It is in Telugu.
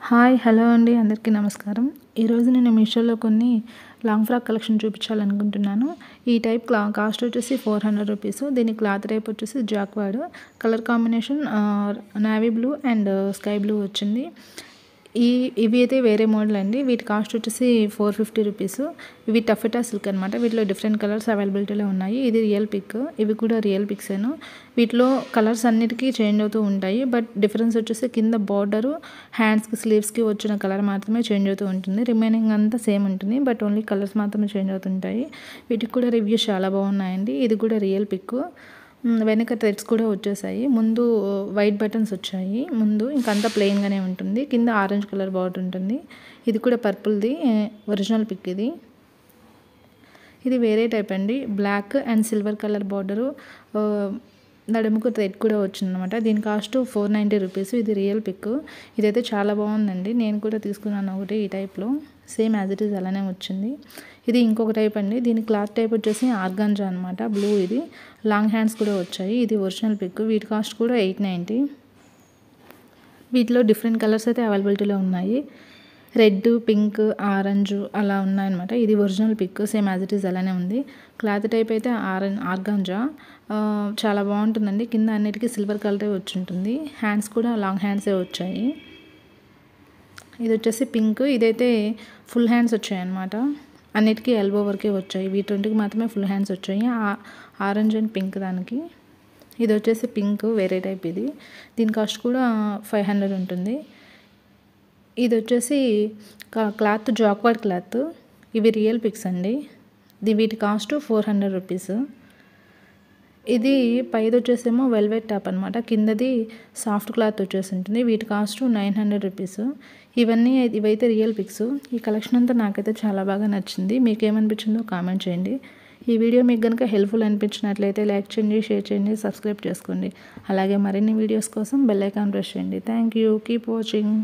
హాయ్ హలో అండి అందరికీ నమస్కారం. ఈరోజు నేను మీషోలో కొన్ని లాంగ్ ఫ్రాక్ కలెక్షన్ చూపించాలనుకుంటున్నాను. ఈ టైప్ కాస్ట్ వచ్చేసి 400 రూపీస్. దీని క్లాత్ టైప్ వచ్చేసి jacquard. Colour combination navy blue and sky blue వచ్చింది. ఇవి అయితే వేరే మోడల్ అండి. వీటి కాస్ట్ వచ్చేసి 450 రూపీస్. ఇవి టఫెటా సిల్క్ అనమాట. వీటిలో డిఫరెంట్ కలర్స్ అవైలబిలిటీలో ఉన్నాయి. ఇది రియల్ పిక్, ఇవి కూడా రియల్ పిక్సేను. వీటిలో కలర్స్ అన్నిటికీ చేంజ్ అవుతూ ఉంటాయి. బట్ డిఫరెన్స్ వచ్చేసి కింద బార్డరు, హ్యాండ్స్కి స్లీవ్స్కి వచ్చిన కలర్ మాత్రమే చేంజ్ అవుతూ ఉంటుంది. రిమైనింగ్ అంతా సేమ్ ఉంటుంది. బట్ ఓన్లీ కలర్స్ మాత్రమే చేంజ్ అవుతుంటాయి. వీటికి కూడా రివ్యూస్ చాలా బాగున్నాయండి. ఇది కూడా రియల్ పిక్. వెనక థ్రెడ్స్ కూడా వచ్చేసాయి. ముందు వైట్ బటన్స్ వచ్చాయి. ముందు ఇంకంతా ప్లెయిన్గానే ఉంటుంది. కింద ఆరెంజ్ కలర్ బార్డర్ ఉంటుంది. ఇది కూడా పర్పుల్ది ఒరిజినల్ పిక్. ఇది వేరే టైప్ అండి. Black and silver colour border, నడుముకు థ్రెడ్ కూడా వచ్చిందనమాట. దీని కాస్ట్ 490 రూపీస్. ఇది రియల్ పిక్. ఇదైతే చాలా బాగుందండి. నేను కూడా తీసుకున్నాను ఒకటి ఈ టైప్లో. సేమ్ యాజ్ ఇట్ ఈజ్ అలానే వచ్చింది. ఇది ఇంకొక టైప్ అండి. దీని క్లాత్ టైప్ వచ్చేసి ఆర్గాంజా అనమాట. బ్లూ. ఇది లాంగ్ హ్యాండ్స్ కూడా వచ్చాయి. ఇది ఒరిజినల్ పిక్. వీటి కాస్ట్ కూడా 890. వీటిలో డిఫరెంట్ కలర్స్ అయితే అవైలబిలిటీలో ఉన్నాయి. రెడ్, పింక్, ఆరెంజ్ అలా ఉన్నాయన్నమాట. ఇది original pick. Same as it is అలానే ఉంది. క్లాత్ టైప్ అయితే ఆర్గాంజా. చాలా బాగుంటుందండి. కింద అన్నిటికీ సిల్వర్ కలరే వచ్చి ఉంటుంది. హ్యాండ్స్ కూడా లాంగ్ హ్యాండ్సే వచ్చాయి. ఇది వచ్చేసి పింక్. ఇదైతే ఫుల్ హ్యాండ్స్ వచ్చాయన్నమాట. అన్నిటికీ ఎల్బో వరకే వచ్చాయి. వీటికి మాత్రమే ఫుల్ హ్యాండ్స్ వచ్చాయి. ఆరెంజ్ అండ్ పింక్ దానికి. ఇది వచ్చేసి పింక్, వేరే టైప్. దీని కాస్ట్ కూడా 500 ఉంటుంది. ఇది వచ్చేసి క్లాత్ జాక్వార్డ్ క్లాత్. ఇవి రియల్ పిక్స్ అండి. వీటి కాస్ట్ 400 రూపీస్. ఇది పైది వచ్చేసేమో వెల్వెట్ టాప్ అనమాట. కిందది సాఫ్ట్ క్లాత్ వచ్చేసి ఉంటుంది. వీటి కాస్ట్ 900 రూపీస్. ఇవైతే రియల్ పిక్స్. ఈ కలెక్షన్ అంతా నాకైతే చాలా బాగా నచ్చింది. మీకు ఏమనిపించిందో కామెంట్ చేయండి. ఈ వీడియో మీకు కనుక హెల్ప్ఫుల్ అనిపించినట్లయితే లైక్ చేయండి, షేర్ చేయండి, సబ్స్క్రైబ్ చేసుకోండి. అలాగే మరిన్ని వీడియోస్ కోసం బెల్ ఐకాన్ ప్రెస్ చేయండి. Thank you. Keep watching.